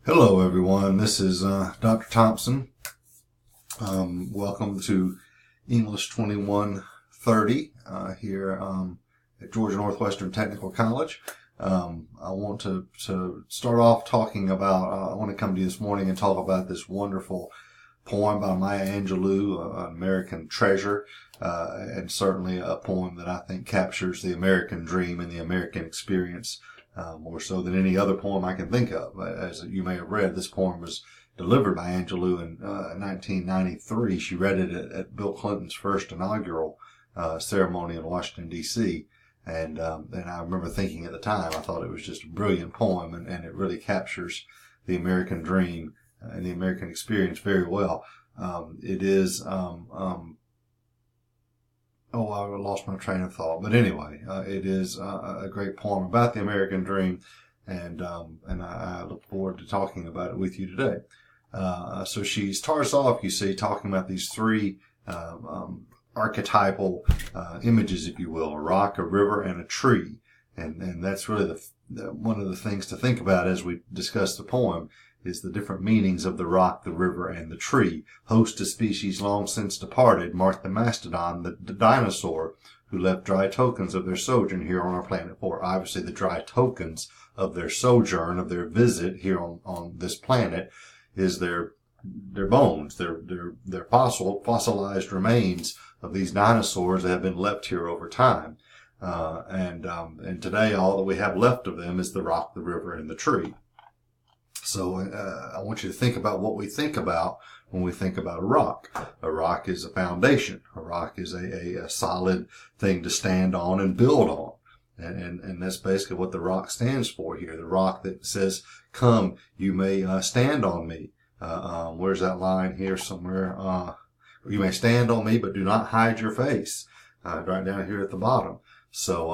Hello, everyone. This is Dr. Thompson. Welcome to English 2130 here at Georgia Northwestern Technical College. I want to start off talking about, I want to come to you this morning and talk about this wonderful poem by Maya Angelou, an American treasure, and certainly a poem that I think captures the American dream and the American experience more so than any other poem I can think of. As you may have read, this poem was delivered by Angelou in 1993. She read it at Bill Clinton's first inaugural ceremony in Washington, D.C. And I remember thinking at the time, I thought it was just a brilliant poem, and it really captures the American dream and the American experience very well. It is, oh, I lost my train of thought. But anyway, it is a great poem about the American dream, and I look forward to talking about it with you today. So she starts off, you see, talking about these three archetypal images, if you will: a rock, a river, and a tree. And that's really one of the things to think about as we discuss the poem, is the different meanings of the rock, the river, and the tree. Host to species long since departed mark the mastodon, the dinosaur, who left dry tokens of their sojourn here on our planet. For obviously the dry tokens of their sojourn, of their visit here on this planet, is their bones, their fossilized remains of these dinosaurs that have been left here over time. And today all that we have left of them is the rock, the river, and the tree. So I want you to think about what we think about when we think about a rock. A rock is a foundation. A rock is a solid thing to stand on and build on. And that's basically what the rock stands for here. The rock that says, "Come, you may stand on me." Where's that line here somewhere? "You may stand on me, but do not hide your face." Right down here at the bottom. So,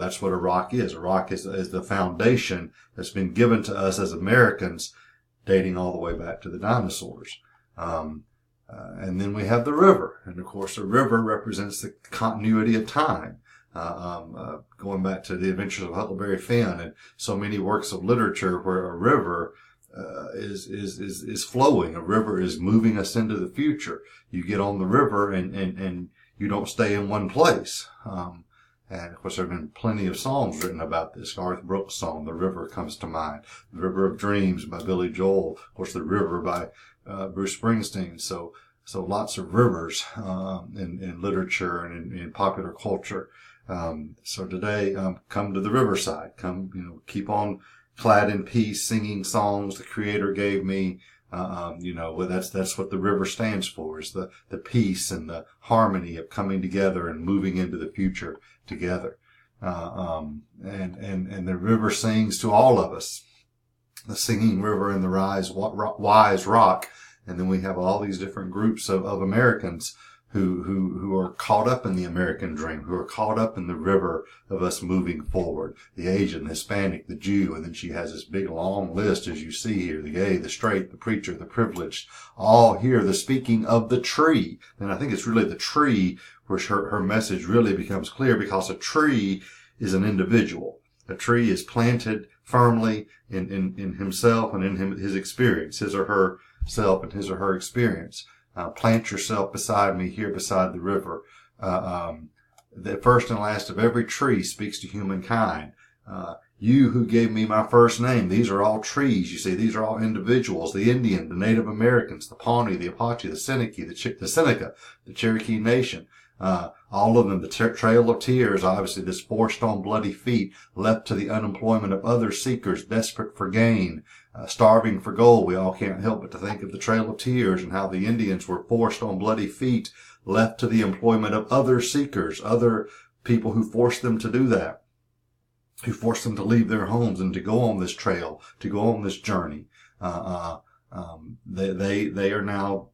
that's what a rock is. A rock is the foundation that's been given to us as Americans, dating all the way back to the dinosaurs. And then we have the river. And of course, the river represents the continuity of time. Going back to the Adventures of Huckleberry Finn and so many works of literature where a river is flowing. A river is moving us into the future. You get on the river and you don't stay in one place. And of course, there have been plenty of songs written about this. Garth Brooks' song, "The River," comes to mind. "The River of Dreams" by Billy Joel. Of course, "The River" by Bruce Springsteen. So lots of rivers in literature and in popular culture. So today, come to the riverside. Come, keep on clad in peace, singing songs the Creator gave me. That's what the river stands for, is the peace and the harmony of coming together and moving into the future together. And the river sings to all of us. The singing river and the wise rock. And then we have all these different groups of Americans who are caught up in the American dream, who are caught up in the river of us moving forward. The Asian, the Hispanic, the Jew, and then she has this big long list, as you see here: the gay, the straight, the preacher, the privileged, all here. The speaking of the tree. And I think it's really the tree where her message really becomes clear, because a tree is an individual. A tree is planted firmly in himself and in his experience, his or her self and his or her experience. Plant yourself beside me here beside the river. The first and last of every tree speaks to humankind. You who gave me my first name. These are all trees. You see, these are all individuals. The Indian, the Native Americans, the Pawnee, the Apache, the Seneca, the Cherokee Nation. All of them, the Trail of Tears, obviously this forced on bloody feet, left to the unemployment of other seekers, desperate for gain, starving for gold. We all can't help but to think of the Trail of Tears and how the Indians were forced on bloody feet, left to the employment of other seekers, other people who forced them to do that, who forced them to leave their homes and to go on this trail, to go on this journey. They are now,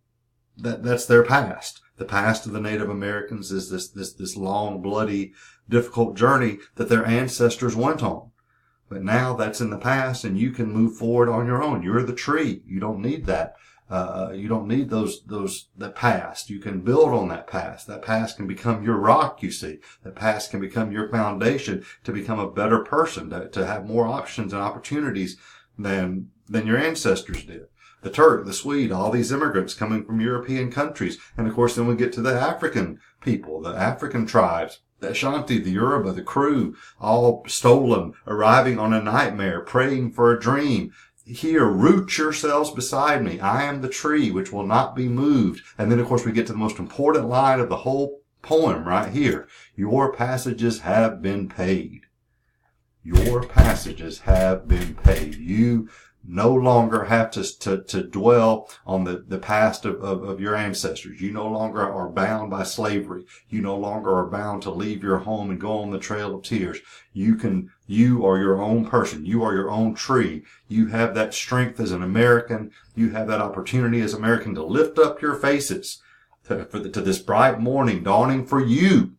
that's their past. The past of the Native Americans is this long, bloody, difficult journey that their ancestors went on. But now that's in the past, and you can move forward on your own. You're the tree. You don't need that. You don't need that past. You can build on that past. That past can become your rock, you see. That past can become your foundation to become a better person, to have more options and opportunities than your ancestors did. The Turk, the Swede, all these immigrants coming from European countries. And of course, then we get to the African people, the African tribes, the Ashanti, the Yoruba, the Kru, all stolen, arriving on a nightmare, praying for a dream. Here, root yourselves beside me. I am the tree which will not be moved. And then, of course, we get to the most important line of the whole poem right here. Your passages have been paid. Your passages have been paid. You no longer have to dwell on the past of your ancestors. You no longer are bound by slavery. You no longer are bound to leave your home and go on the trail of tears. You are your own person. You are your own tree. You have that strength as an American. You have that opportunity as American to lift up your faces to this bright morning dawning for you.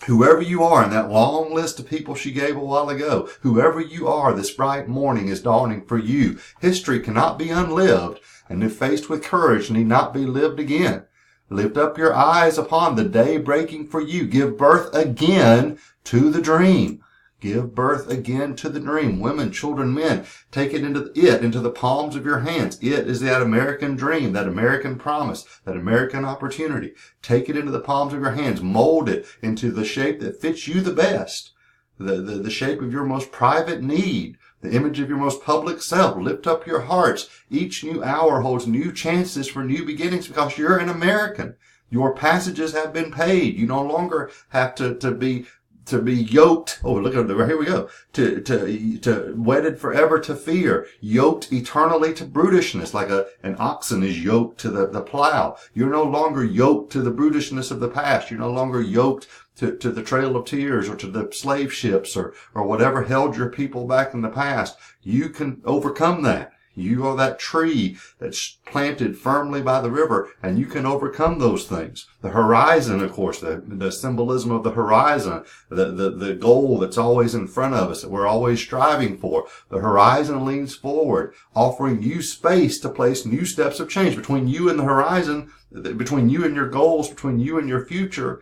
Whoever you are in that long list of people she gave a while ago, whoever you are, this bright morning is dawning for you. History cannot be unlived, and if faced with courage, need not be lived again. Lift up your eyes upon the day breaking for you. Give birth again to the dream. Give birth again to the dream. Women, children, men, take it into the palms of your hands. It is that American dream, that American promise, that American opportunity. Take it into the palms of your hands. Mold it into the shape that fits you the best. The shape of your most private need. The image of your most public self. Lift up your hearts. Each new hour holds new chances for new beginnings because you're an American. Your passages have been paid. You no longer have to be yoked. Oh, look at here we go. To wedded forever to fear, yoked eternally to brutishness, like an oxen is yoked to the plow. You're no longer yoked to the brutishness of the past. You're no longer yoked to the trail of tears or to the slave ships or whatever held your people back in the past. You can overcome that. You are that tree that's planted firmly by the river, and you can overcome those things. The horizon, of course, the symbolism of the horizon, the goal that's always in front of us, that we're always striving for. The horizon leans forward, offering you space to place new steps of change between you and the horizon, between you and your goals, between you and your future.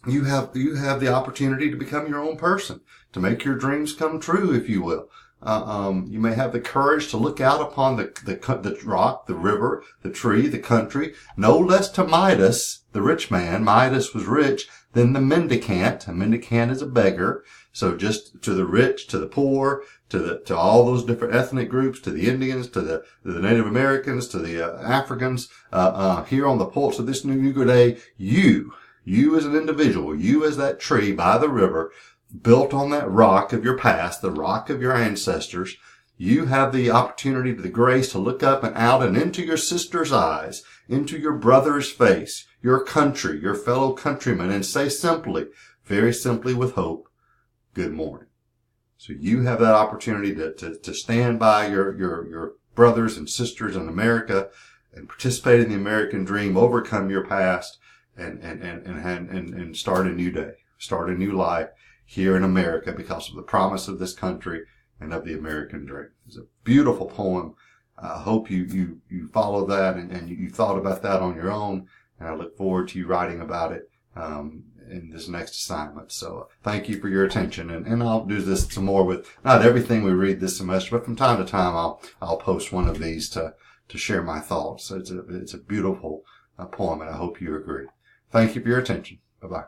You have the opportunity to become your own person, to make your dreams come true, if you will. You may have the courage to look out upon the rock, the river, the tree, the country, no less to Midas, the rich man. Midas was rich, than the mendicant. A mendicant is a beggar. So just to the rich, to the poor, to all those different ethnic groups, to the Indians, to the Native Americans, to the Africans, here on the pulse of this new day, you as an individual, you as that tree by the river, built on that rock of your past, the rock of your ancestors, you have the opportunity, the grace to look up and out and into your sister's eyes, into your brother's face, your country, your fellow countrymen, and say simply, very simply with hope, good morning. So you have that opportunity to stand by your brothers and sisters in America and participate in the American dream, overcome your past, and start a new day, start a new life here in America because of the promise of this country and of the American dream. It's a beautiful poem. I hope you follow that and you thought about that on your own. And I look forward to you writing about it in this next assignment. So thank you for your attention. And I'll do this some more with not everything we read this semester, but from time to time I'll post one of these to share my thoughts. So it's a beautiful poem, and I hope you agree. Thank you for your attention. Bye-bye.